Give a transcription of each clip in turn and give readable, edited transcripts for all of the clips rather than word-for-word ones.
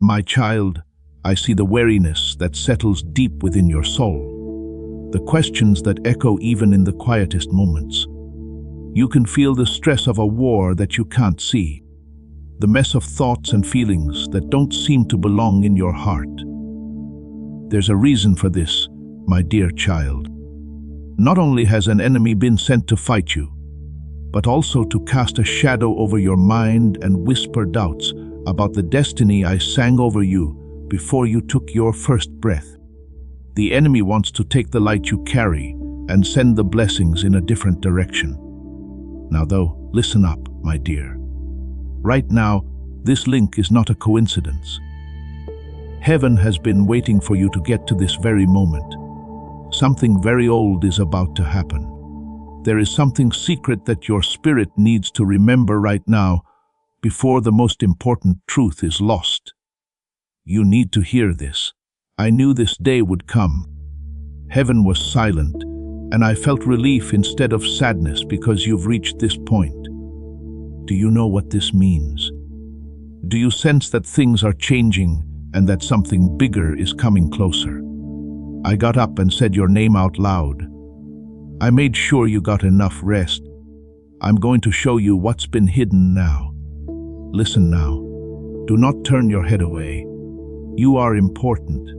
My child, I see the weariness that settles deep within your soul, the questions that echo even in the quietest moments. You can feel the stress of a war that you can't see, the mess of thoughts and feelings that don't seem to belong in your heart. There's a reason for this, my dear child. Not only has an enemy been sent to fight you, but also to cast a shadow over your mind and whisper doubts about the destiny I sang over you before you took your first breath. The enemy wants to take the light you carry and send the blessings in a different direction. Now though, listen up, my dear. Right now, this link is not a coincidence. Heaven has been waiting for you to get to this very moment. Something very old is about to happen. There is something secret that your spirit needs to remember right now before the most important truth is lost. You need to hear this. I knew this day would come. Heaven was silent, and I felt relief instead of sadness because you've reached this point. Do you know what this means? Do you sense that things are changing and that something bigger is coming closer? I got up and said your name out loud. I made sure you got enough rest. I'm going to show you what's been hidden now. Listen now. Do not turn your head away. You are important.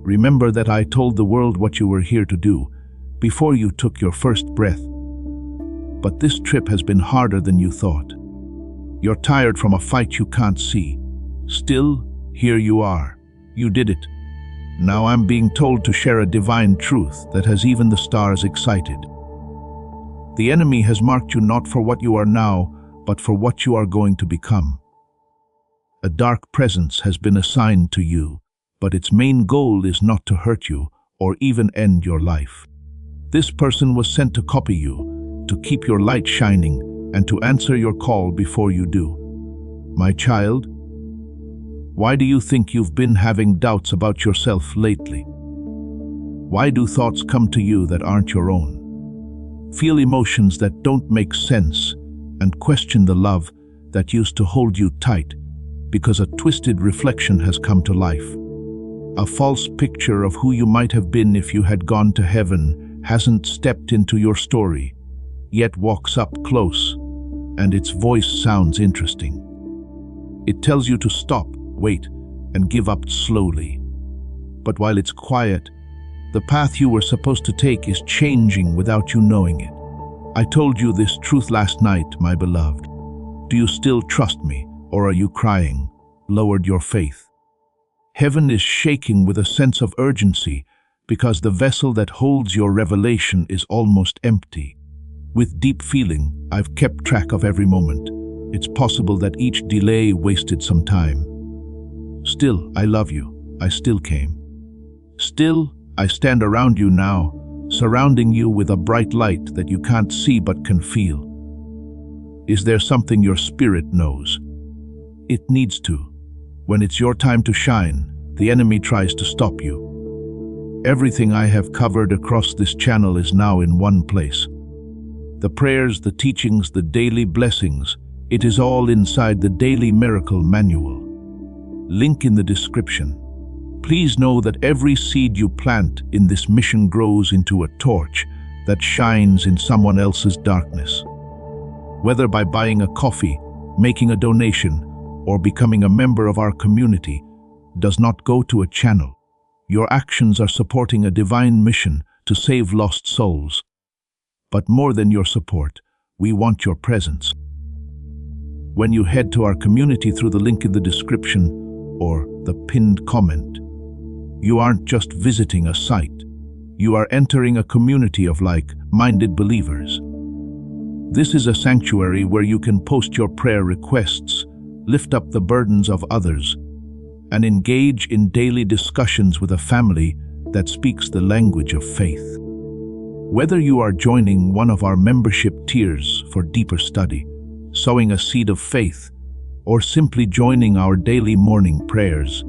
Remember that I told the world what you were here to do before you took your first breath. But this trip has been harder than you thought. You're tired from a fight you can't see. Still, here you are. You did it. Now I'm being told to share a divine truth that has even the stars excited. The enemy has marked you not for what you are now, but for what you are going to become. A dark presence has been assigned to you, but its main goal is not to hurt you or even end your life. This person was sent to copy you, to keep your light shining, and to answer your call before you do. My child, why do you think you've been having doubts about yourself lately? Why do thoughts come to you that aren't your own? Feel emotions that don't make sense and question the love that used to hold you tight because a twisted reflection has come to life. A false picture of who you might have been if you had gone to heaven hasn't stepped into your story, yet walks up close, and its voice sounds interesting. It tells you to stop, wait, and give up slowly. But while it's quiet, the path you were supposed to take is changing without you knowing it. I told you this truth last night, my beloved. Do you still trust me, or are you crying, lowered your faith? Heaven is shaking with a sense of urgency because the vessel that holds your revelation is almost empty. With deep feeling, I've kept track of every moment. It's possible that each delay wasted some time. Still, I love you. I still came. Still, I stand around you now, surrounding you with a bright light that you can't see but can feel. Is there something your spirit knows? It needs to. When it's your time to shine, the enemy tries to stop you. Everything I have covered across this channel is now in one place. The prayers, the teachings, the daily blessings, it is all inside the Daily Miracle Manual. Link in the description. Please know that every seed you plant in this mission grows into a torch that shines in someone else's darkness. Whether by buying a coffee, making a donation, or becoming a member of our community, does not go to a channel. Your actions are supporting a divine mission to save lost souls. But more than your support, we want your presence. When you head to our community through the link in the description or the pinned comment, you aren't just visiting a site. You are entering a community of like-minded believers. This is a sanctuary where you can post your prayer requests, lift up the burdens of others, and engage in daily discussions with a family that speaks the language of faith. Whether you are joining one of our membership tiers for deeper study, sowing a seed of faith, or simply joining our daily morning prayers,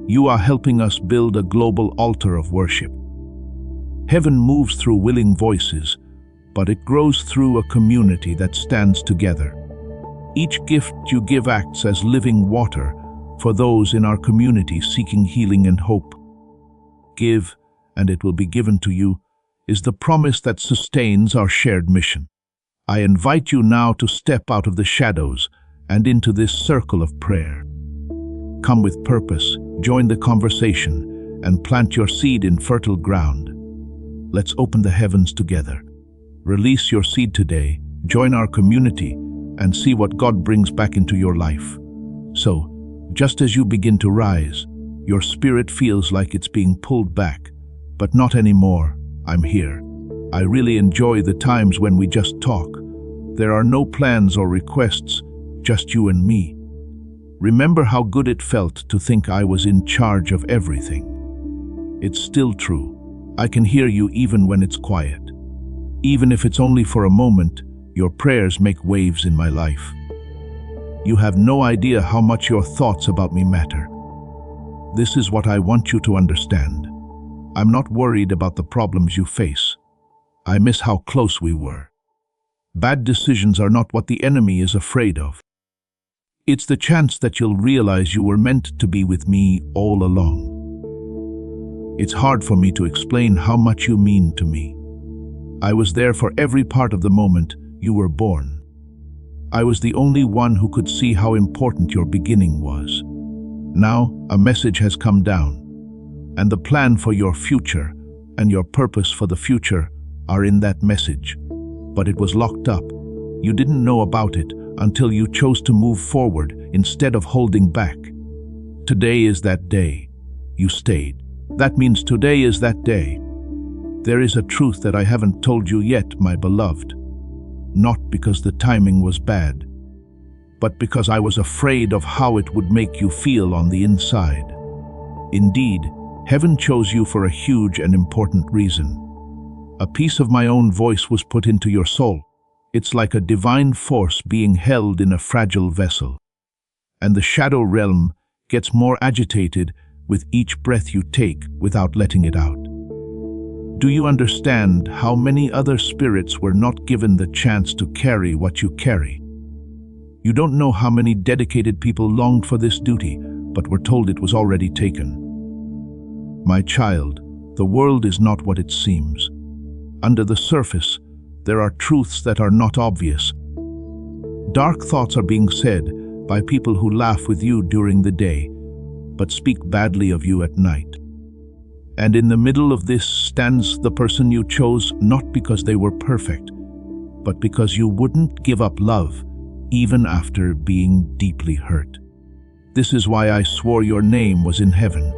you are helping us build a global altar of worship. Heaven moves through willing voices, but it grows through a community that stands together. Each gift you give acts as living water, for those in our community seeking healing and hope. Give, and it will be given to you, is the promise that sustains our shared mission. I invite you now to step out of the shadows and into this circle of prayer. Come with purpose, join the conversation, and plant your seed in fertile ground. Let's open the heavens together. Release your seed today, join our community, and see what God brings back into your life. So, just as you begin to rise, your spirit feels like it's being pulled back, but not anymore. I'm here. I really enjoy the times when we just talk. There are no plans or requests, just you and me. Remember how good it felt to think I was in charge of everything. It's still true. I can hear you even when it's quiet. Even if it's only for a moment, your prayers make waves in my life. You have no idea how much your thoughts about me matter. This is what I want you to understand. I'm not worried about the problems you face. I miss how close we were. Bad decisions are not what the enemy is afraid of. It's the chance that you'll realize you were meant to be with me all along. It's hard for me to explain how much you mean to me. I was there for every part of the moment you were born. I was the only one who could see how important your beginning was. Now, a message has come down, and the plan for your future and your purpose for the future are in that message. But it was locked up. You didn't know about it until you chose to move forward instead of holding back. Today is that day. You stayed. That means today is that day. There is a truth that I haven't told you yet, my beloved. Not because the timing was bad, but because I was afraid of how it would make you feel on the inside. Indeed, heaven chose you for a huge and important reason. A piece of my own voice was put into your soul. It's like a divine force being held in a fragile vessel. And the shadow realm gets more agitated with each breath you take without letting it out. Do you understand how many other spirits were not given the chance to carry what you carry? You don't know how many dedicated people longed for this duty, but were told it was already taken. My child, the world is not what it seems. Under the surface, there are truths that are not obvious. Dark thoughts are being said by people who laugh with you during the day, but speak badly of you at night. And in the middle of this stands the person you chose not because they were perfect, but because you wouldn't give up love, even after being deeply hurt. This is why I swore your name was in heaven.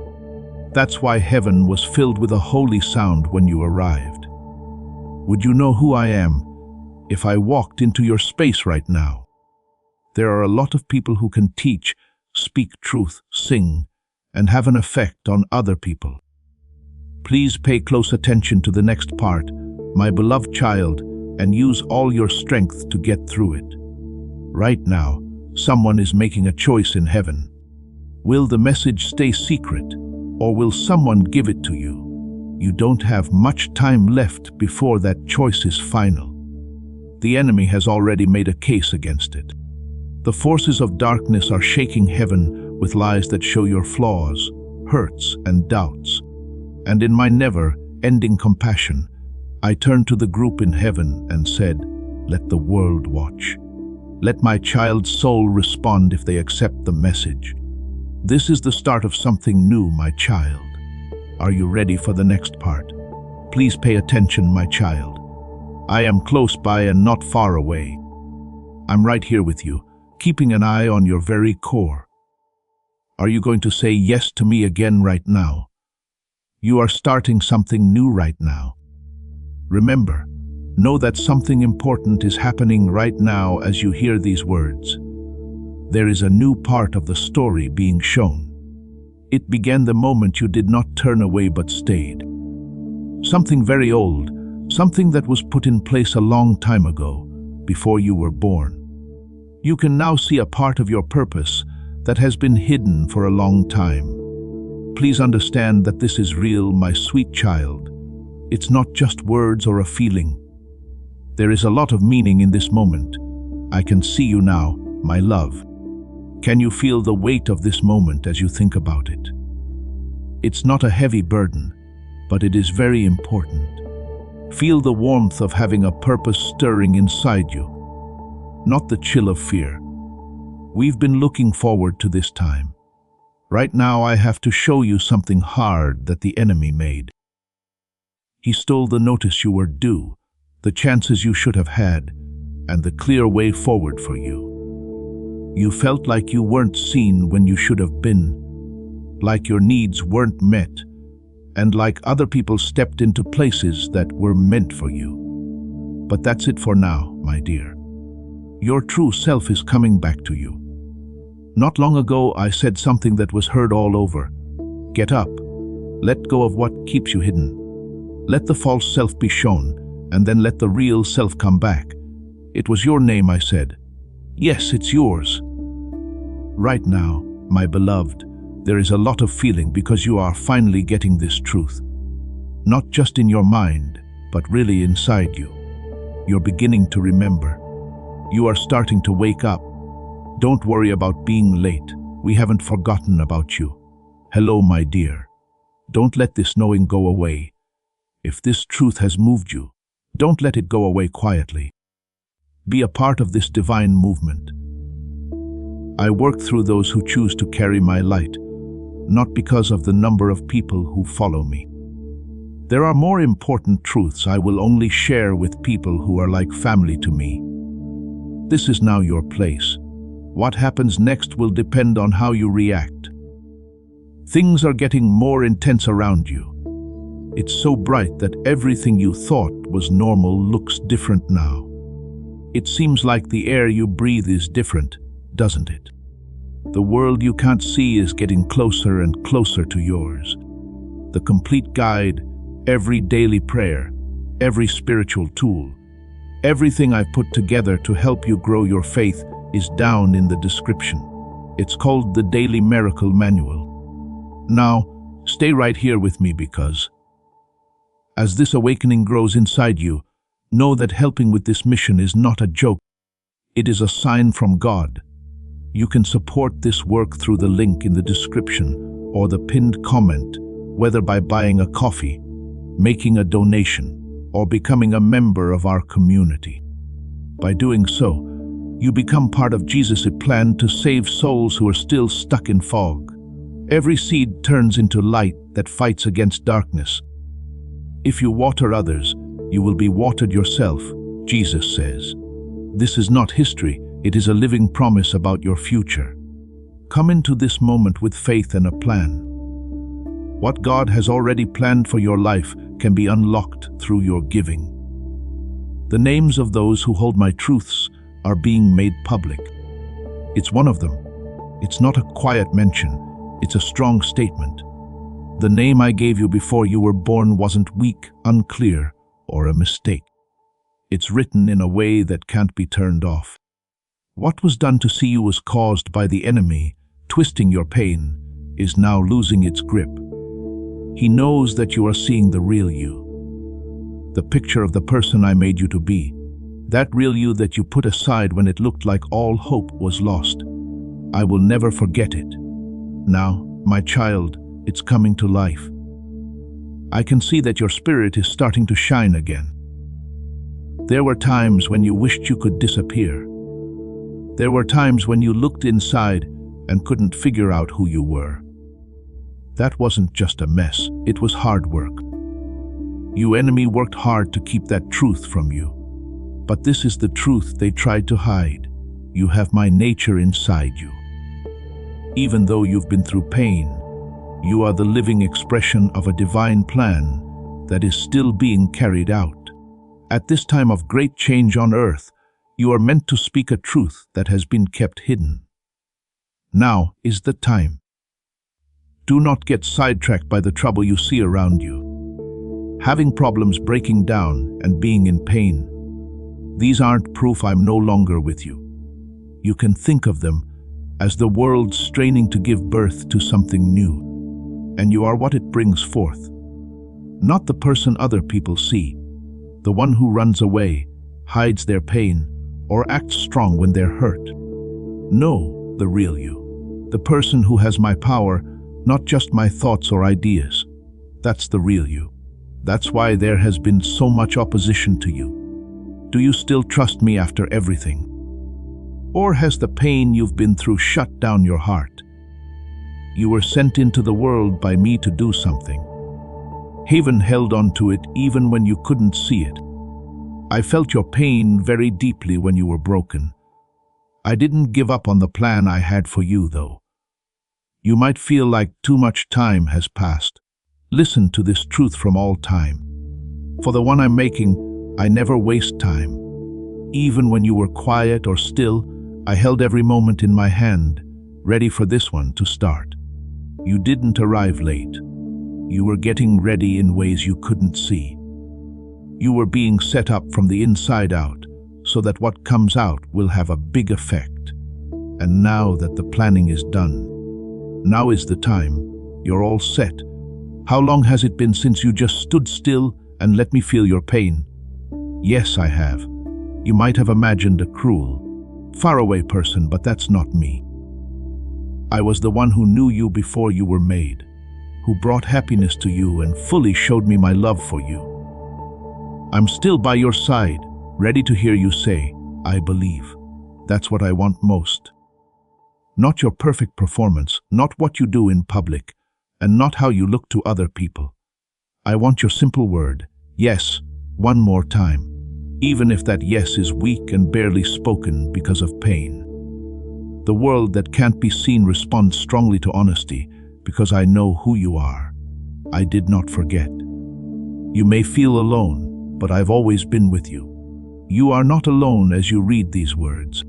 That's why heaven was filled with a holy sound when you arrived. Would you know who I am if I walked into your space right now? There are a lot of people who can teach, speak truth, sing, and have an effect on other people. Please pay close attention to the next part, my beloved child, and use all your strength to get through it. Right now, someone is making a choice in heaven. Will the message stay secret, or will someone give it to you? You don't have much time left before that choice is final. The enemy has already made a case against it. The forces of darkness are shaking heaven with lies that show your flaws, hurts, and doubts. And in my never-ending compassion, I turned to the group in heaven and said, "Let the world watch. Let my child's soul respond if they accept the message." This is the start of something new, my child. Are you ready for the next part? Please pay attention, my child. I am close by and not far away. I'm right here with you, keeping an eye on your very core. Are you going to say yes to me again right now? You are starting something new right now. Remember, know that something important is happening right now as you hear these words. There is a new part of the story being shown. It began the moment you did not turn away but stayed. Something very old, something that was put in place a long time ago, before you were born. You can now see a part of your purpose that has been hidden for a long time. Please understand that this is real, my sweet child. It's not just words or a feeling. There is a lot of meaning in this moment. I can see you now, my love. Can you feel the weight of this moment as you think about it? It's not a heavy burden, but it is very important. Feel the warmth of having a purpose stirring inside you, not the chill of fear. We've been looking forward to this time. Right now I have to show you something hard that the enemy made. He stole the notice you were due, the chances you should have had, and the clear way forward for you. You felt like you weren't seen when you should have been, like your needs weren't met, and like other people stepped into places that were meant for you. But that's it for now, my dear. Your true self is coming back to you. Not long ago, I said something that was heard all over. Get up. Let go of what keeps you hidden. Let the false self be shown, and then let the real self come back. It was your name, I said. Yes, it's yours. Right now, my beloved, there is a lot of feeling because you are finally getting this truth. Not just in your mind, but really inside you. You're beginning to remember. You are starting to wake up. Don't worry about being late. We haven't forgotten about you. Hello, my dear. Don't let this knowing go away. If this truth has moved you, don't let it go away quietly. Be a part of this divine movement. I work through those who choose to carry my light, not because of the number of people who follow me. There are more important truths I will only share with people who are like family to me. This is now your place. What happens next will depend on how you react. Things are getting more intense around you. It's so bright that everything you thought was normal looks different now. It seems like the air you breathe is different, doesn't it? The world you can't see is getting closer and closer to yours. The complete guide, every daily prayer, every spiritual tool, everything I've put together to help you grow your faith is down in the description. It's called the Daily Miracle Manual. Now, stay right here with me because as this awakening grows inside you, know that helping with this mission is not a joke. It is a sign from God. You can support this work through the link in the description or the pinned comment, whether by buying a coffee, making a donation, or becoming a member of our community. By doing so, you become part of Jesus' plan to save souls who are still stuck in fog. Every seed turns into light that fights against darkness. If you water others, you will be watered yourself, Jesus says. This is not history, it is a living promise about your future. Come into this moment with faith and a plan. What God has already planned for your life can be unlocked through your giving. The names of those who hold my truths are being made public. It's one of them. It's not a quiet mention, it's a strong statement. The name I gave you before you were born wasn't weak, unclear, or a mistake. It's written in a way that can't be turned off. What was done to see you was caused by the enemy, twisting your pain, is now losing its grip. He knows that you are seeing the real you. The picture of the person I made you to be. That real you that you put aside when it looked like all hope was lost. I will never forget it. Now, my child, it's coming to life. I can see that your spirit is starting to shine again. There were times when you wished you could disappear. There were times when you looked inside and couldn't figure out who you were. That wasn't just a mess, it was hard work. You enemy worked hard to keep that truth from you. But this is the truth they tried to hide. You have my nature inside you. Even though you've been through pain, you are the living expression of a divine plan that is still being carried out. At this time of great change on earth, you are meant to speak a truth that has been kept hidden. Now is the time. Do not get sidetracked by the trouble you see around you. Having problems, breaking down, and being in pain. These aren't proof I'm no longer with you. You can think of them as the world straining to give birth to something new, and you are what it brings forth. Not the person other people see, the one who runs away, hides their pain, or acts strong when they're hurt. No, the real you. The person who has my power, not just my thoughts or ideas. That's the real you. That's why there has been so much opposition to you. Do you still trust me after everything? Or has the pain you've been through shut down your heart? You were sent into the world by me to do something. Heaven held on to it even when you couldn't see it. I felt your pain very deeply when you were broken. I didn't give up on the plan I had for you, though. You might feel like too much time has passed. Listen to this truth from all time. For the one I'm making, I never waste time. Even when you were quiet or still, I held every moment in my hand, ready for this one to start. You didn't arrive late. You were getting ready in ways you couldn't see. You were being set up from the inside out, so that what comes out will have a big effect. And now that the planning is done, now is the time. You're all set. How long has it been since you just stood still and let me feel your pain? Yes, I have. You might have imagined a cruel, faraway person, but that's not me. I was the one who knew you before you were made, who brought happiness to you and fully showed me my love for you. I'm still by your side, ready to hear you say, I believe. That's what I want most. Not your perfect performance, not what you do in public, and not how you look to other people. I want your simple word, yes, one more time, even if that yes is weak and barely spoken because of pain. The world that can't be seen responds strongly to honesty because I know who you are. I did not forget. You may feel alone, but I've always been with you. You are not alone as you read these words.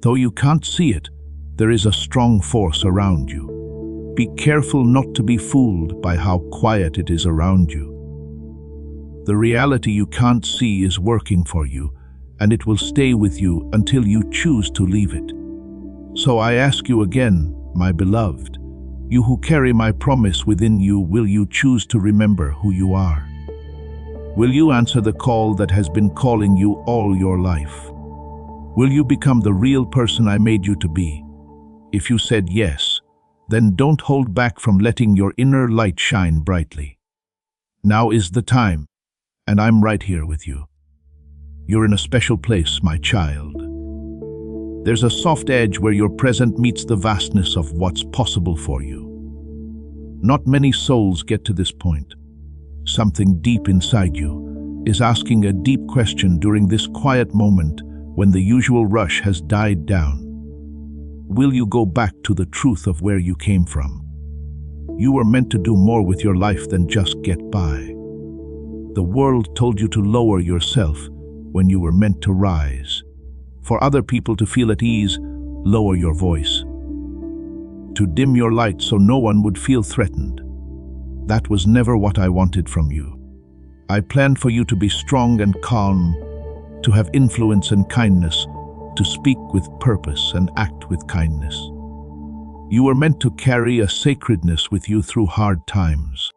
Though you can't see it, there is a strong force around you. Be careful not to be fooled by how quiet it is around you. The reality you can't see is working for you, and it will stay with you until you choose to leave it. So I ask you again, my beloved, you who carry my promise within you, will you choose to remember who you are? Will you answer the call that has been calling you all your life? Will you become the real person I made you to be? If you said yes, then don't hold back from letting your inner light shine brightly. Now is the time, and I'm right here with you. You're in a special place, my child. There's a soft edge where your present meets the vastness of what's possible for you. Not many souls get to this point. Something deep inside you is asking a deep question during this quiet moment when the usual rush has died down. Will you go back to the truth of where you came from? You were meant to do more with your life than just get by. The world told you to lower yourself when you were meant to rise. For other people to feel at ease, lower your voice. To dim your light so no one would feel threatened. That was never what I wanted from you. I planned for you to be strong and calm, to have influence and kindness, to speak with purpose and act with kindness. You were meant to carry a sacredness with you through hard times.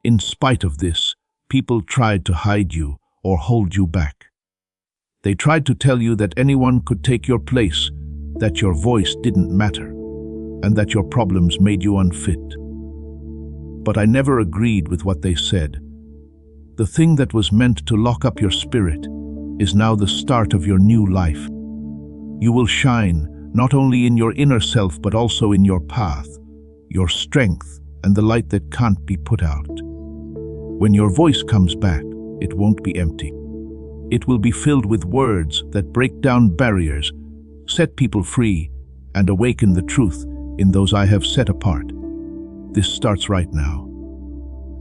In spite of this, people tried to hide you or hold you back. They tried to tell you that anyone could take your place, that your voice didn't matter, and that your problems made you unfit. But I never agreed with what they said. The thing that was meant to lock up your spirit is now the start of your new life. You will shine not only in your inner self but also in your path, your strength, and the light that can't be put out. When your voice comes back, it won't be empty. It will be filled with words that break down barriers, set people free, and awaken the truth in those I have set apart. This starts right now.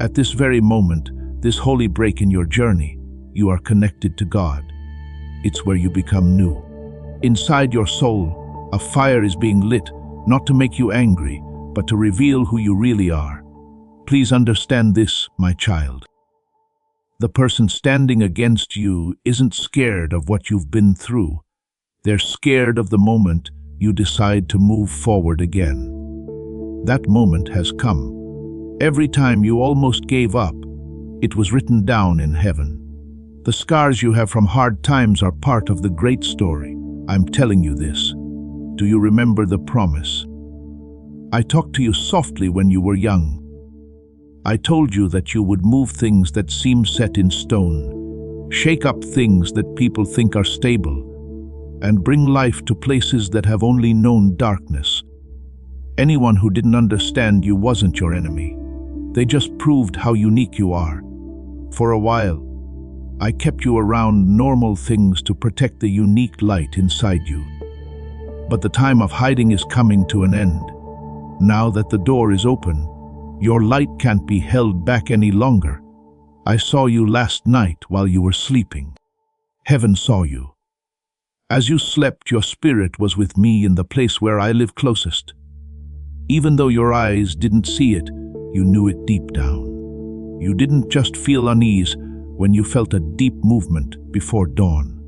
At this very moment, this holy break in your journey, you are connected to God. It's where you become new. Inside your soul, a fire is being lit, not to make you angry, but to reveal who you really are. Please understand this, my child. The person standing against you isn't scared of what you've been through. They're scared of the moment you decide to move forward again. That moment has come. Every time you almost gave up, it was written down in heaven. The scars you have from hard times are part of the great story. I'm telling you this. Do you remember the promise? I talked to you softly when you were young. I told you that you would move things that seem set in stone, shake up things that people think are stable, and bring life to places that have only known darkness. Anyone who didn't understand you wasn't your enemy. They just proved how unique you are. For a while, I kept you around normal things to protect the unique light inside you. But the time of hiding is coming to an end. Now that the door is open, your light can't be held back any longer. I saw you last night while you were sleeping. Heaven saw you. As you slept, your spirit was with me in the place where I live closest. Even though your eyes didn't see it, you knew it deep down. You didn't just feel unease when you felt a deep movement before dawn.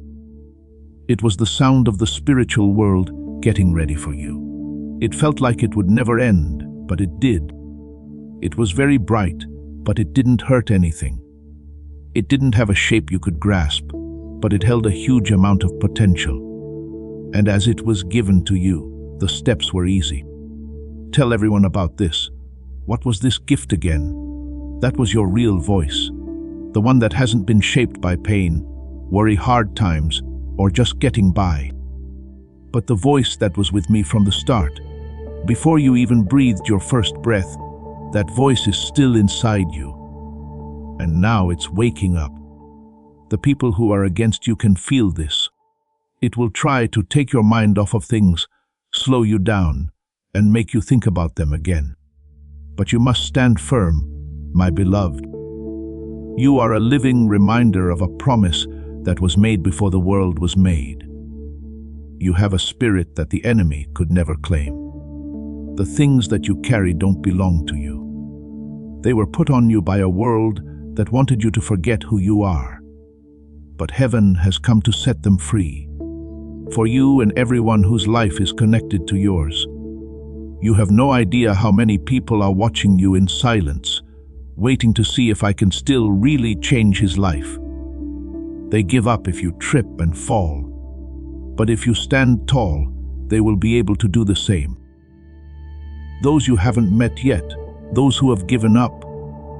It was the sound of the spiritual world getting ready for you. It felt like it would never end, but it did. It was very bright, but it didn't hurt anything. It didn't have a shape you could grasp, but it held a huge amount of potential. And as it was given to you, the steps were easy. Tell everyone about this. What was this gift again? That was your real voice, the one that hasn't been shaped by pain, worry, hard times, or just getting by. But the voice that was with me from the start, before you even breathed your first breath, that voice is still inside you. And now it's waking up. The people who are against you can feel this. It will try to take your mind off of things, slow you down, and make you think about them again. But you must stand firm, my beloved. You are a living reminder of a promise that was made before the world was made. You have a spirit that the enemy could never claim. The things that you carry don't belong to you. They were put on you by a world that wanted you to forget who you are. But heaven has come to set them free. For you and everyone whose life is connected to yours. You have no idea how many people are watching you in silence, waiting to see if I can still really change his life. They give up if you trip and fall. But if you stand tall, they will be able to do the same. Those you haven't met yet, those who have given up,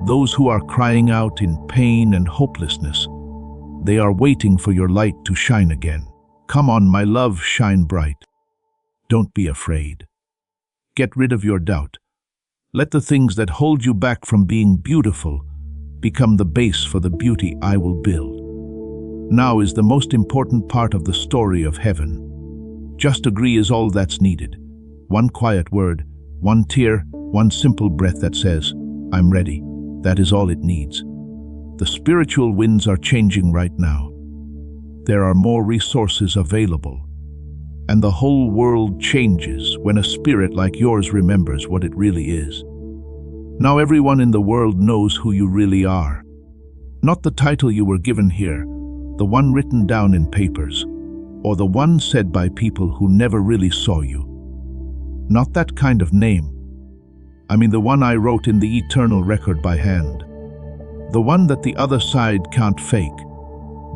those who are crying out in pain and hopelessness, they are waiting for your light to shine again. Come on, my love, shine bright. Don't be afraid. Get rid of your doubt. Let the things that hold you back from being beautiful become the base for the beauty I will build. Now is the most important part of the story of heaven. Just agree is all that's needed. One quiet word, one tear, one simple breath that says, I'm ready. That is all it needs. The spiritual winds are changing right now. There are more resources available. And the whole world changes when a spirit like yours remembers what it really is. Now everyone in the world knows who you really are. Not the title you were given here, the one written down in papers, or the one said by people who never really saw you. Not that kind of name. I mean the one I wrote in the eternal record by hand. The one that the other side can't fake.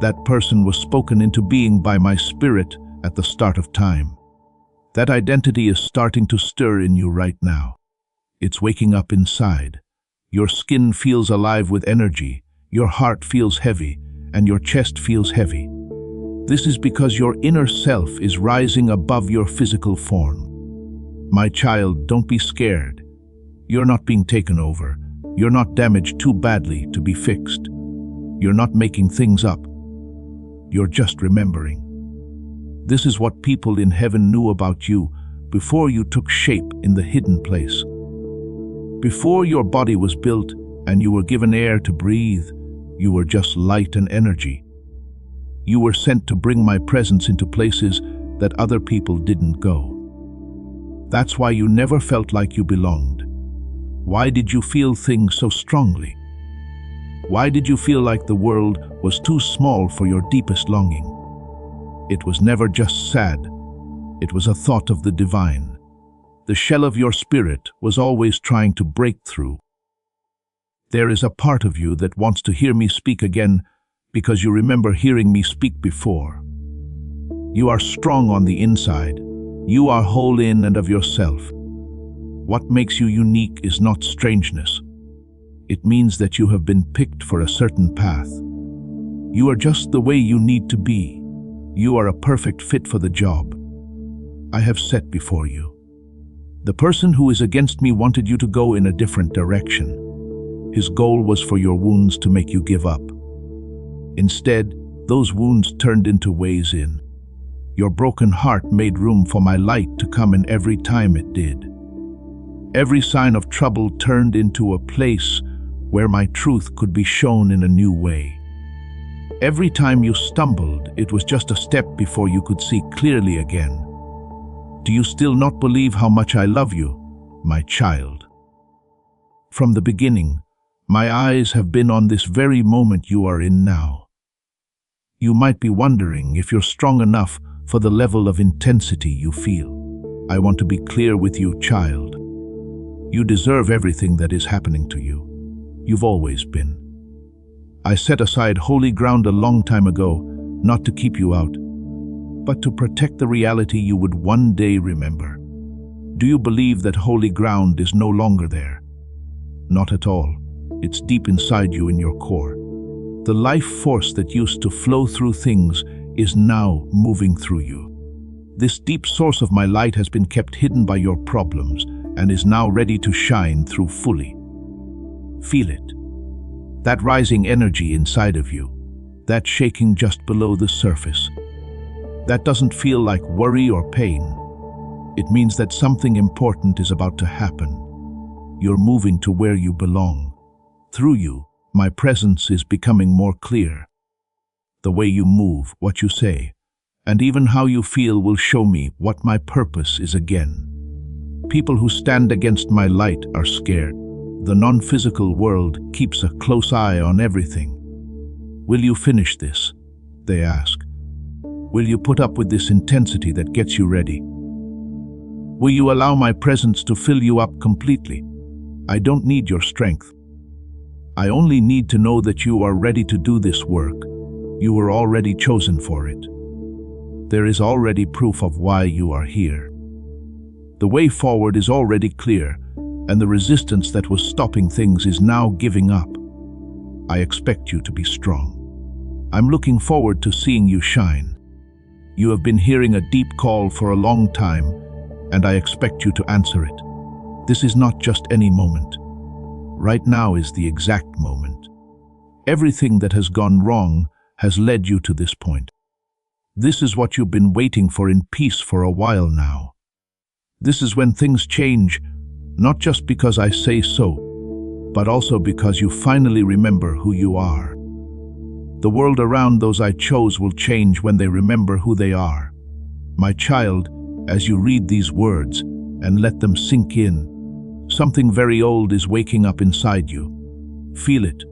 That person was spoken into being by my spirit at the start of time. That identity is starting to stir in you right now. It's waking up inside. Your skin feels alive with energy, your heart feels heavy, and your chest feels heavy. This is because your inner self is rising above your physical form. My child, don't be scared. You're not being taken over. You're not damaged too badly to be fixed. You're not making things up. You're just remembering. This is what people in heaven knew about you before you took shape in the hidden place. Before your body was built and you were given air to breathe, you were just light and energy. You were sent to bring my presence into places that other people didn't go. That's why you never felt like you belonged. Why did you feel things so strongly? Why did you feel like the world was too small for your deepest longing? It was never just sad. It was a thought of the divine. The shell of your spirit was always trying to break through. There is a part of you that wants to hear me speak again because you remember hearing me speak before. You are strong on the inside. You are whole in and of yourself. What makes you unique is not strangeness. It means that you have been picked for a certain path. You are just the way you need to be. You are a perfect fit for the job I have set before you. The person who is against me wanted you to go in a different direction. His goal was for your wounds to make you give up. Instead, those wounds turned into ways in. Your broken heart made room for my light to come in every time it did. Every sign of trouble turned into a place where my truth could be shown in a new way. Every time you stumbled, it was just a step before you could see clearly again. Do you still not believe how much I love you, my child? From the beginning, my eyes have been on this very moment you are in now. You might be wondering if you're strong enough for the level of intensity you feel. I want to be clear with you, child. You deserve everything that is happening to you. You've always been. I set aside holy ground a long time ago, not to keep you out, but to protect the reality you would one day remember. Do you believe that holy ground is no longer there? Not at all. It's deep inside you in your core. The life force that used to flow through things is now moving through you. This deep source of my light has been kept hidden by your problems and is now ready to shine through fully. Feel it. That rising energy inside of you, that shaking just below the surface. That doesn't feel like worry or pain. It means that something important is about to happen. You're moving to where you belong. Through you, my presence is becoming more clear. The way you move, what you say, and even how you feel will show me what my purpose is again. People who stand against my light are scared. The non-physical world keeps a close eye on everything. Will you finish this? They ask. Will you put up with this intensity that gets you ready? Will you allow my presence to fill you up completely? I don't need your strength. I only need to know that you are ready to do this work. You were already chosen for it. There is already proof of why you are here. The way forward is already clear, and the resistance that was stopping things is now giving up. I expect you to be strong. I'm looking forward to seeing you shine. You have been hearing a deep call for a long time, and I expect you to answer it. This is not just any moment. Right now is the exact moment. Everything that has gone wrong has led you to this point. This is what you've been waiting for in peace for a while now. This is when things change, not just because I say so, but also because you finally remember who you are. The world around those I chose will change when they remember who they are. My child, as you read these words and let them sink in, something very old is waking up inside you. Feel it.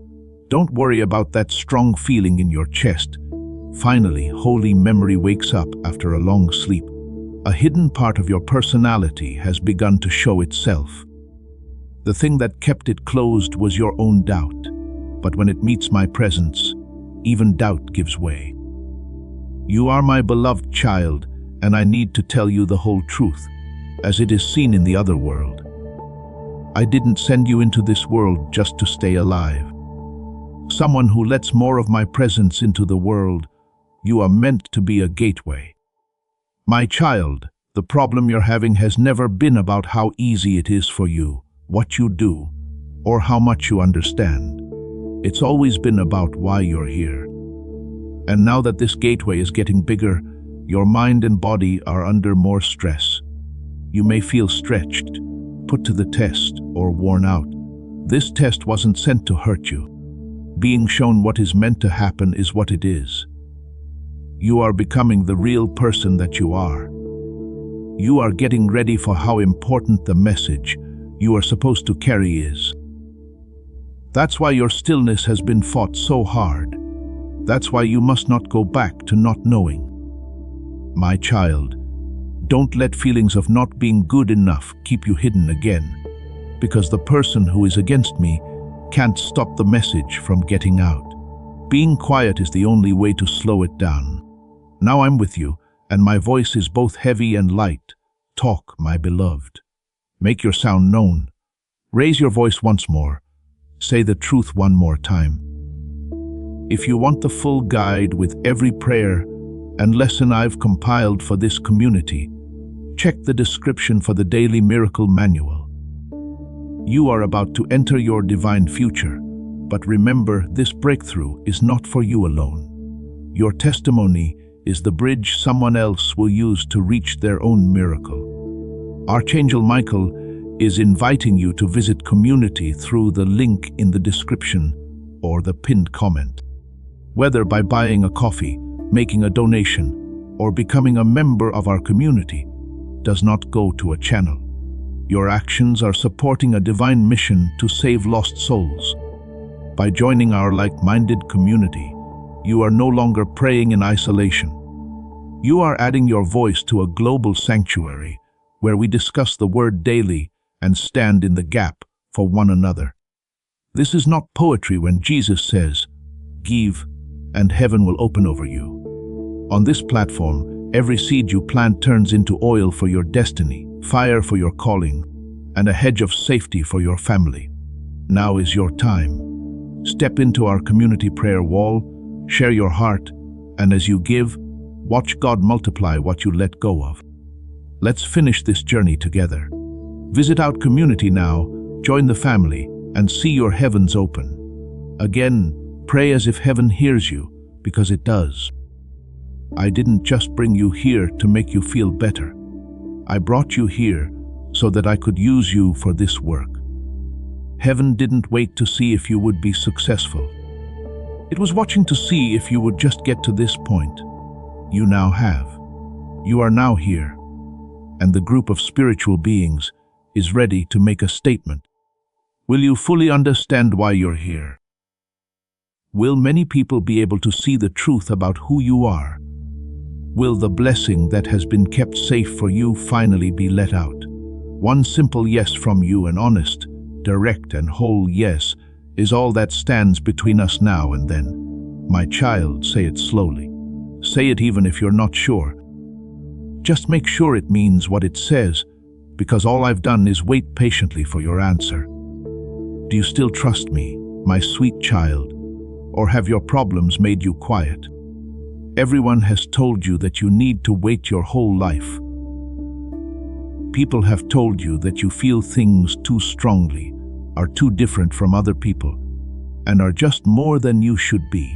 Don't worry about that strong feeling in your chest. Finally, holy memory wakes up after a long sleep. A hidden part of your personality has begun to show itself. The thing that kept it closed was your own doubt. But when it meets my presence, even doubt gives way. You are my beloved child, and I need to tell you the whole truth, as it is seen in the other world. I didn't send you into this world just to stay alive. Someone who lets more of my presence into the world, you are meant to be a gateway. My child, the problem you're having has never been about how easy it is for you, what you do, or how much you understand. It's always been about why you're here. And now that this gateway is getting bigger, your mind and body are under more stress. You may feel stretched, put to the test, or worn out. This test wasn't sent to hurt you. Being shown what is meant to happen is what it is. You are becoming the real person that you are. You are getting ready for how important the message you are supposed to carry is. That's why your stillness has been fought so hard. That's why you must not go back to not knowing. My child, don't let feelings of not being good enough keep you hidden again, because the person who is against me can't stop the message from getting out. Being quiet is the only way to slow it down. Now I'm with you, and my voice is both heavy and light, Talk, my beloved. Make your sound known. Raise your voice once more. Say the truth one more time. If you want the full guide with every prayer and lesson I've compiled for this community, check the description for the Daily Miracle Manual. You are about to enter your divine future, but remember, this breakthrough is not for you alone. Your testimony is the bridge someone else will use to reach their own miracle. Archangel Michael is inviting you to visit community through the link in the description or the pinned comment. Whether by buying a coffee, making a donation, or becoming a member of our community, does not go to a channel. Your actions are supporting a divine mission to save lost souls. By joining our like-minded community, you are no longer praying in isolation. You are adding your voice to a global sanctuary where we discuss the word daily and stand in the gap for one another. This is not poetry when Jesus says, "Give, and heaven will open over you." On this platform, every seed you plant turns into oil for your destiny, fire for your calling, and a hedge of safety for your family. Now is your time. Step into our community prayer wall, share your heart, and as you give, watch God multiply what you let go of. Let's finish this journey together. Visit our community now, join the family, and see your heavens open. Again, pray as if heaven hears you, because it does. I didn't just bring you here to make you feel better. I brought you here so that I could use you for this work. Heaven didn't wait to see if you would be successful. It was watching to see if you would just get to this point. You now have. You are now here, and the group of spiritual beings is ready to make a statement. Will you fully understand why you're here? Will many people be able to see the truth about who you are? Will the blessing that has been kept safe for you finally be let out? One simple yes from you, an honest, direct and whole yes, is all that stands between us now and then. My child, say it slowly. Say it even if you're not sure. Just make sure it means what it says, because all I've done is wait patiently for your answer. Do you still trust me, my sweet child, or have your problems made you quiet? Everyone has told you that you need to wait your whole life. People have told you that you feel things too strongly, are too different from other people, and are just more than you should be.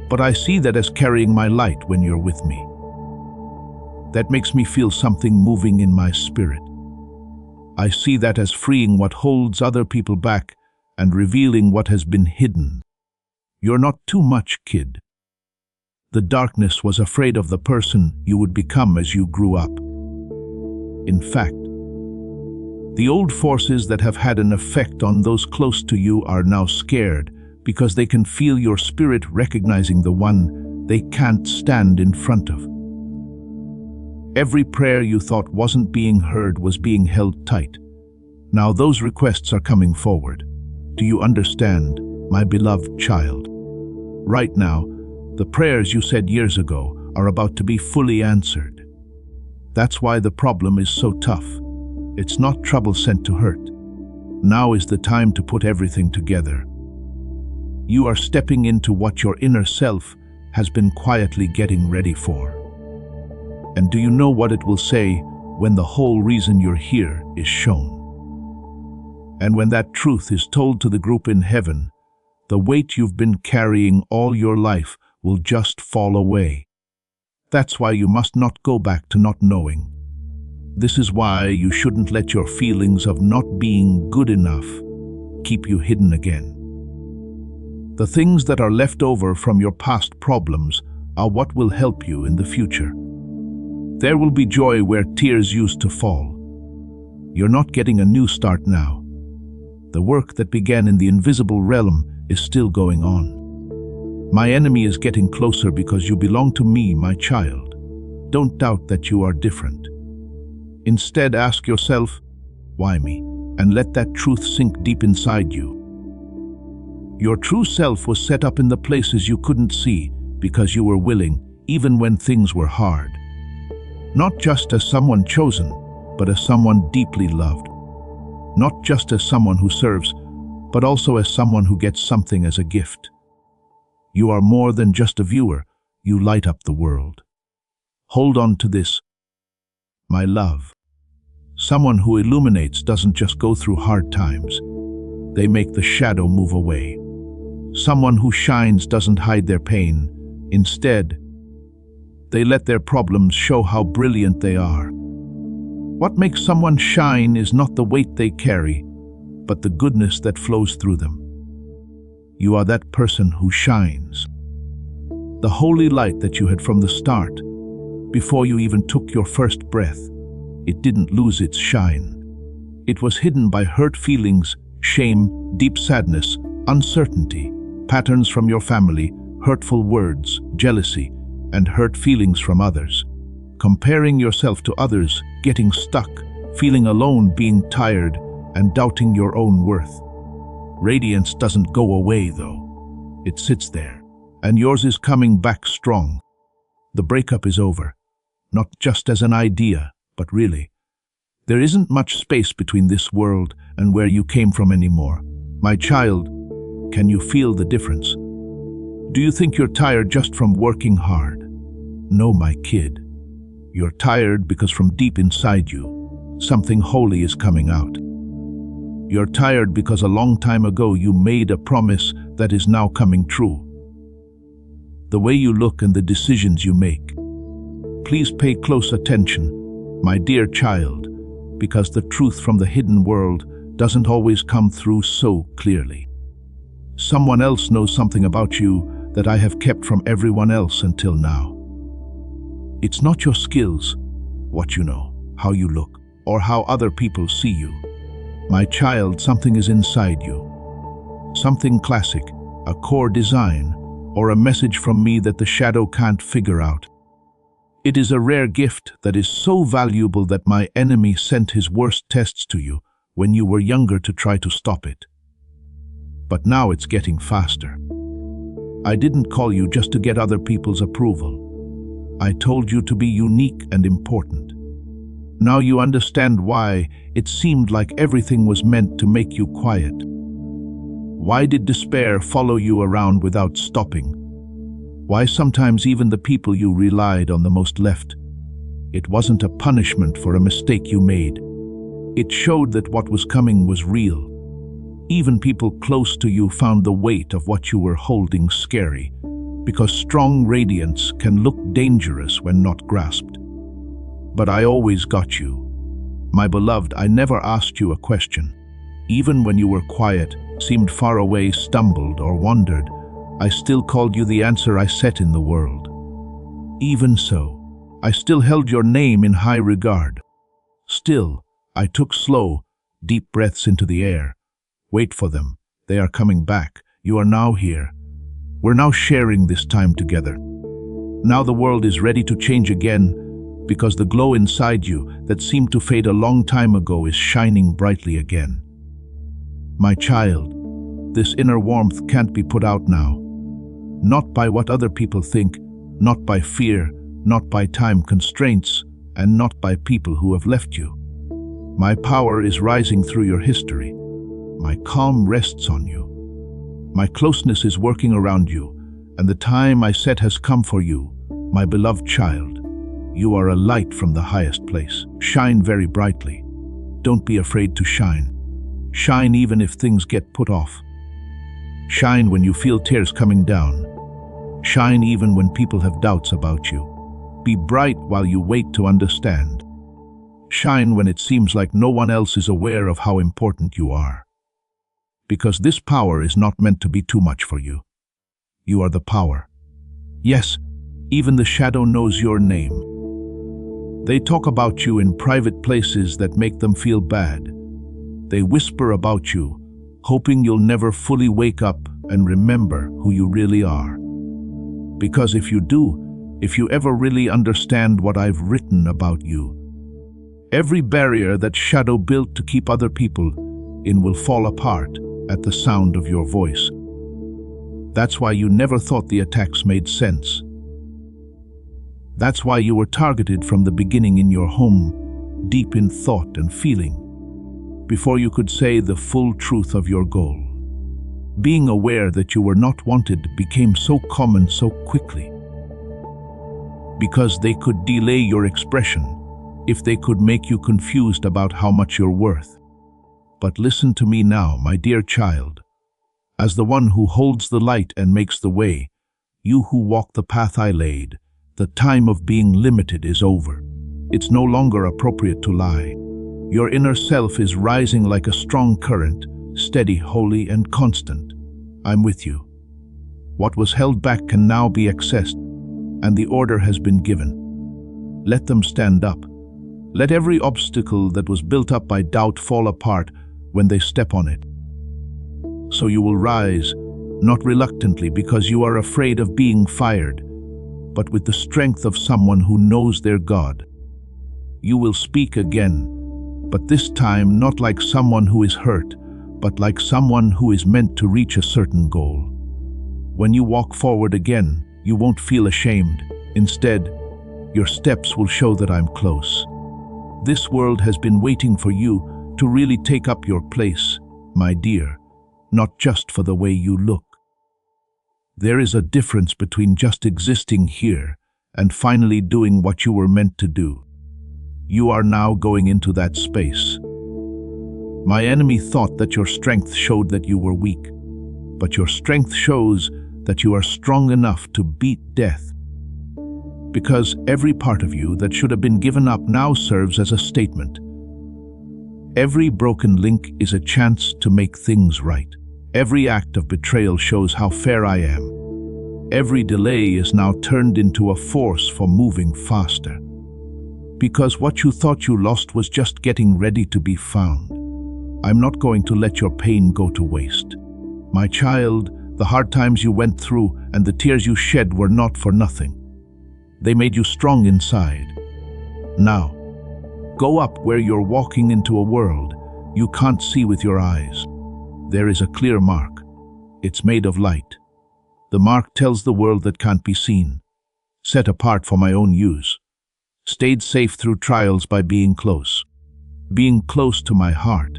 But I see that as carrying my light when you're with me. That makes me feel something moving in my spirit. I see that as freeing what holds other people back and revealing what has been hidden. You're not too much, kid. The darkness was afraid of the person you would become as you grew up. In fact, the old forces that have had an effect on those close to you are now scared because they can feel your spirit recognizing the one they can't stand in front of. Every prayer you thought wasn't being heard was being held tight. Now those requests are coming forward. Do you understand, my beloved child? Right now, the prayers you said years ago are about to be fully answered. That's why the problem is so tough. It's not trouble sent to hurt. Now is the time to put everything together. You are stepping into what your inner self has been quietly getting ready for. And do you know what it will say when the whole reason you're here is shown? And when that truth is told to the group in heaven, the weight you've been carrying all your life will just fall away. That's why you must not go back to not knowing. This is why you shouldn't let your feelings of not being good enough keep you hidden again. The things that are left over from your past problems are what will help you in the future. There will be joy where tears used to fall. You're not getting a new start now. The work that began in the invisible realm is still going on. My enemy is getting closer because you belong to me, my child. Don't doubt that you are different. Instead, ask yourself, why me? And let that truth sink deep inside you. Your true self was set up in the places you couldn't see because you were willing, even when things were hard. Not just as someone chosen, but as someone deeply loved. Not just as someone who serves, but also as someone who gets something as a gift. You are more than just a viewer, you light up the world. Hold on to this, my love. Someone who illuminates doesn't just go through hard times. They make the shadow move away. Someone who shines doesn't hide their pain. Instead, they let their problems show how brilliant they are. What makes someone shine is not the weight they carry, but the goodness that flows through them. You are that person who shines. The holy light that you had from the start, before you even took your first breath. It didn't lose its shine. It was hidden by hurt feelings, shame, deep sadness, uncertainty, patterns from your family, hurtful words, jealousy, and hurt feelings from others. Comparing yourself to others, getting stuck, feeling alone, being tired, and doubting your own worth. Radiance doesn't go away, though. It sits there, and yours is coming back strong. The breakup is over, not just as an idea, but really. There isn't much space between this world and where you came from anymore. My child, can you feel the difference? Do you think you're tired just from working hard? No, my kid. You're tired because from deep inside you, something holy is coming out. You're tired because a long time ago you made a promise that is now coming true. The way you look and the decisions you make. Please pay close attention, my dear child, because the truth from the hidden world doesn't always come through so clearly. Someone else knows something about you that I have kept from everyone else until now. It's not your skills, what you know, how you look, or how other people see you. My child, something is inside you. Something classic, a core design, or a message from me that the shadow can't figure out. It is a rare gift that is so valuable that my enemy sent his worst tests to you when you were younger to try to stop it. But now it's getting faster. I didn't call you just to get other people's approval. I told you to be unique and important. Now you understand why it seemed like everything was meant to make you quiet. Why did despair follow you around without stopping? Why sometimes even the people you relied on the most left? It wasn't a punishment for a mistake you made. It showed that what was coming was real. Even people close to you found the weight of what you were holding scary, because strong radiance can look dangerous when not grasped. But I always got you. My beloved, I never asked you a question. Even when you were quiet, seemed far away, stumbled, or wandered, I still called you the answer I set in the world. Even so, I still held your name in high regard. Still, I took slow, deep breaths into the air. Wait for them. They are coming back. You are now here. We're now sharing this time together. Now the world is ready to change again, because the glow inside you that seemed to fade a long time ago is shining brightly again. My child, this inner warmth can't be put out now. Not by what other people think, not by fear, not by time constraints, and not by people who have left you. My power is rising through your history. My calm rests on you. My closeness is working around you, and the time I set has come for you, my beloved child. You are a light from the highest place. Shine very brightly. Don't be afraid to shine. Shine even if things get put off. Shine when you feel tears coming down. Shine even when people have doubts about you. Be bright while you wait to understand. Shine when it seems like no one else is aware of how important you are. Because this power is not meant to be too much for you. You are the power. Yes, even the shadow knows your name. They talk about you in private places that make them feel bad. They whisper about you, hoping you'll never fully wake up and remember who you really are. Because if you do, if you ever really understand what I've written about you, every barrier that shadow built to keep other people in will fall apart at the sound of your voice. That's why you never thought the attacks made sense. That's why you were targeted from the beginning in your home, deep in thought and feeling, before you could say the full truth of your goal. Being aware that you were not wanted became so common so quickly. Because they could delay your expression, if they could make you confused about how much you're worth. But listen to me now, my dear child. As the one who holds the light and makes the way, you who walk the path I laid, the time of being limited is over. It's no longer appropriate to lie. Your inner self is rising like a strong current, steady, holy, and constant. I'm with you. What was held back can now be accessed, and the order has been given. Let them stand up. Let every obstacle that was built up by doubt fall apart when they step on it. So you will rise, not reluctantly because you are afraid of being fired, but with the strength of someone who knows their God. You will speak again, but this time not like someone who is hurt, but like someone who is meant to reach a certain goal. When you walk forward again, you won't feel ashamed. Instead, your steps will show that I'm close. This world has been waiting for you to really take up your place, my dear, not just for the way you look. There is a difference between just existing here and finally doing what you were meant to do. You are now going into that space. My enemy thought that your strength showed that you were weak, but your strength shows that you are strong enough to beat death. Because every part of you that should have been given up now serves as a statement. Every broken link is a chance to make things right. Every act of betrayal shows how fair I am. Every delay is now turned into a force for moving faster. Because what you thought you lost was just getting ready to be found. I'm not going to let your pain go to waste. My child, the hard times you went through and the tears you shed were not for nothing. They made you strong inside. Now, go up where you're walking into a world you can't see with your eyes. There is a clear mark. It's made of light. The mark tells the world that can't be seen. Set apart for my own use. Stayed safe through trials by being close. Being close to my heart.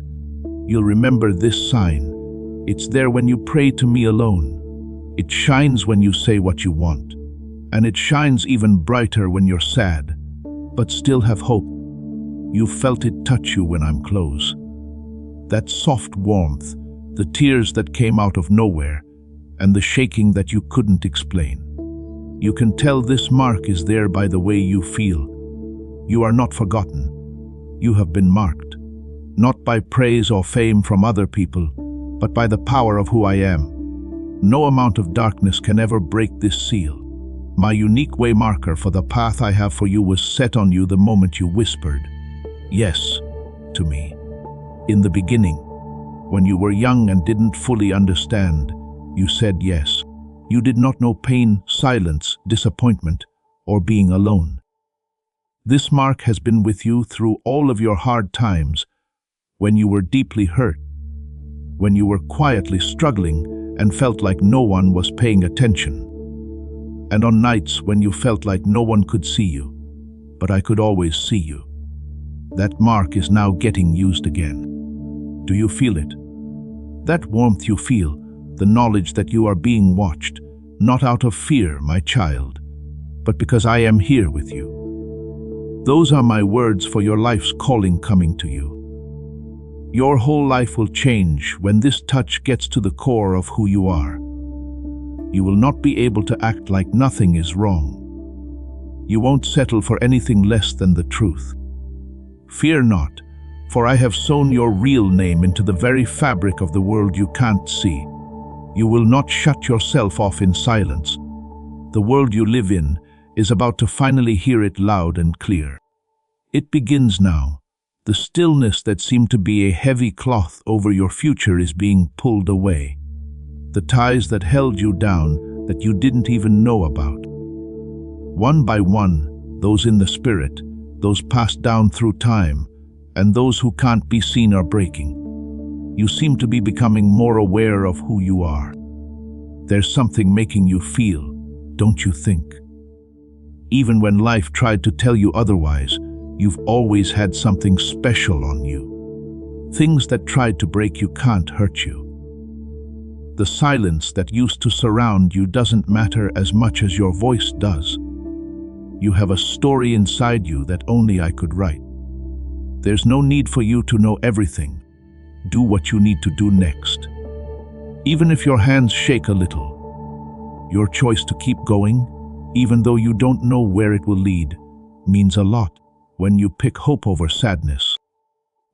You'll remember this sign. It's there when you pray to me alone. It shines when you say what you want. And it shines even brighter when you're sad, but still have hope. You felt it touch you when I'm close. That soft warmth, the tears that came out of nowhere, and the shaking that you couldn't explain. You can tell this mark is there by the way you feel. You are not forgotten. You have been marked, not by praise or fame from other people, but by the power of who I am. No amount of darkness can ever break this seal. My unique way marker for the path I have for you was set on you the moment you whispered yes to me. In the beginning, when you were young and didn't fully understand, you said yes. You did not know pain, silence, disappointment, or being alone. This mark has been with you through all of your hard times, when you were deeply hurt, when you were quietly struggling and felt like no one was paying attention, and on nights when you felt like no one could see you, but I could always see you. That mark is now getting used again. Do you feel it? That warmth you feel, the knowledge that you are being watched, not out of fear, my child, but because I am here with you. Those are my words for your life's calling coming to you. Your whole life will change when this touch gets to the core of who you are. You will not be able to act like nothing is wrong. You won't settle for anything less than the truth. Fear not, for I have sewn your real name into the very fabric of the world you can't see. You will not shut yourself off in silence. The world you live in is about to finally hear it loud and clear. It begins now. The stillness that seemed to be a heavy cloth over your future is being pulled away. The ties that held you down that you didn't even know about. One by one, those in the spirit, those passed down through time, and those who can't be seen are breaking. You seem to be becoming more aware of who you are. There's something making you feel, don't you think? Even when life tried to tell you otherwise, you've always had something special on you. Things that tried to break you can't hurt you. The silence that used to surround you doesn't matter as much as your voice does. You have a story inside you that only I could write. There's no need for you to know everything. Do what you need to do next. Even if your hands shake a little, your choice to keep going, even though you don't know where it will lead, means a lot. When you pick hope over sadness,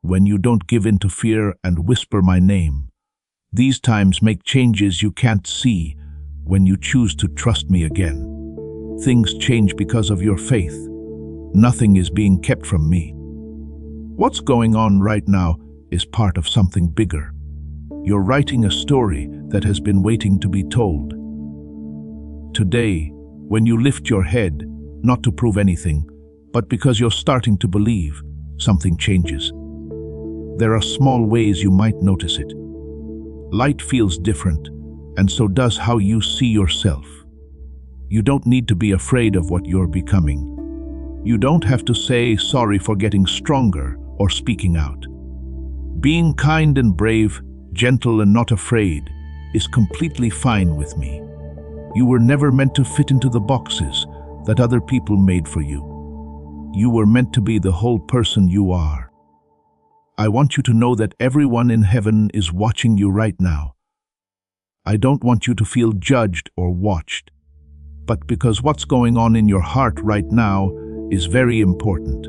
when you don't give in to fear and whisper my name, these times make changes you can't see. When you choose to trust me again, things change because of your faith. Nothing is being kept from me. What's going on right now is part of something bigger. You're writing a story that has been waiting to be told. Today, when you lift your head, not to prove anything, but because you're starting to believe, something changes. There are small ways you might notice it. Light feels different, and so does how you see yourself. You don't need to be afraid of what you're becoming. You don't have to say sorry for getting stronger or speaking out. Being kind and brave, gentle and not afraid, is completely fine with me. You were never meant to fit into the boxes that other people made for you. You were meant to be the whole person you are. I want you to know that everyone in heaven is watching you right now. I don't want you to feel judged or watched, but because what's going on in your heart right now is very important.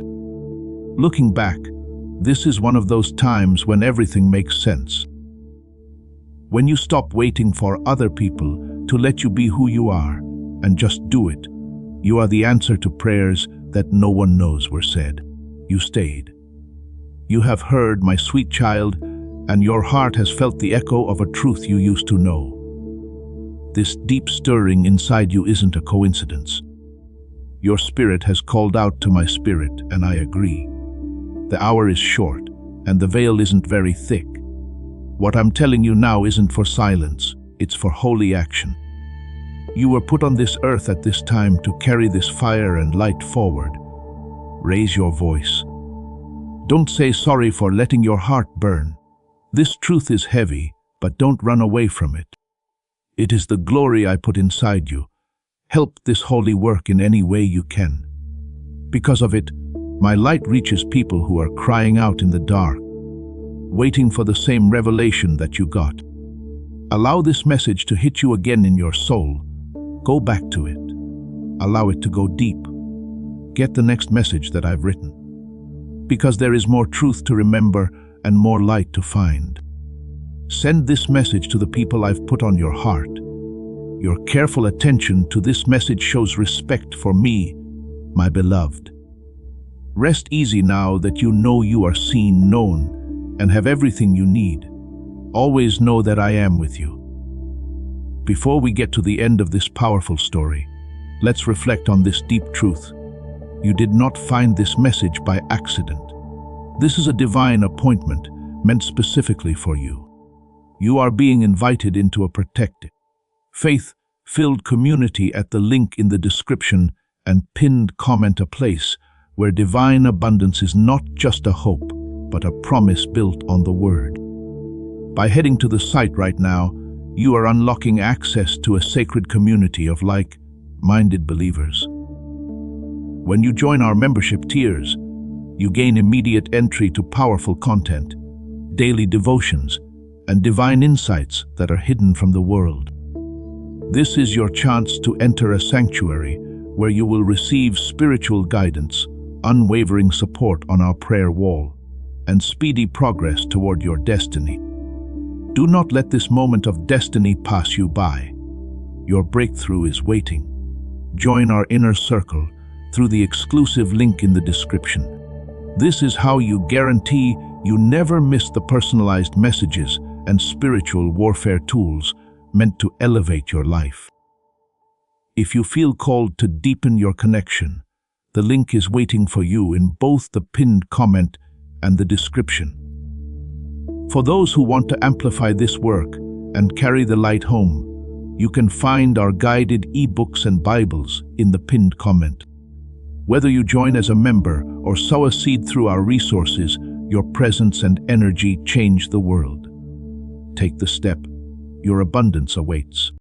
Looking back, this is one of those times when everything makes sense. When you stop waiting for other people to let you be who you are and just do it, you are the answer to prayers that no one knows were said. You stayed. You have heard, my sweet child, and your heart has felt the echo of a truth you used to know. This deep stirring inside you isn't a coincidence. Your spirit has called out to my spirit, and I agree. The hour is short, and the veil isn't very thick. What I'm telling you now isn't for silence, it's for holy action. You were put on this earth at this time to carry this fire and light forward. Raise your voice. Don't say sorry for letting your heart burn. This truth is heavy, but don't run away from it. It is the glory I put inside you. Help this holy work in any way you can. Because of it, my light reaches people who are crying out in the dark, waiting for the same revelation that you got. Allow this message to hit you again in your soul. Go back to it. Allow it to go deep. Get the next message that I've written. Because there is more truth to remember and more light to find. Send this message to the people I've put on your heart. Your careful attention to this message shows respect for me, my beloved. Rest easy now that you know you are seen, known, and have everything you need. Always know that I am with you. Before we get to the end of this powerful story, let's reflect on this deep truth. You did not find this message by accident. This is a divine appointment meant specifically for you. You are being invited into a protected, faith-filled community at the link in the description and pinned comment, a place where divine abundance is not just a hope, but a promise built on the Word. By heading to the site right now, you are unlocking access to a sacred community of like-minded believers. When you join our membership tiers, you gain immediate entry to powerful content, daily devotions, and divine insights that are hidden from the world. This is your chance to enter a sanctuary where you will receive spiritual guidance, unwavering support on our prayer wall, and speedy progress toward your destiny. Do not let this moment of destiny pass you by. Your breakthrough is waiting. Join our inner circle through the exclusive link in the description. This is how you guarantee you never miss the personalized messages and spiritual warfare tools meant to elevate your life. If you feel called to deepen your connection, the link is waiting for you in both the pinned comment and the description. For those who want to amplify this work and carry the light home, you can find our guided ebooks and Bibles in the pinned comment. Whether you join as a member or sow a seed through our resources, your presence and energy change the world. Take the step. Your abundance awaits.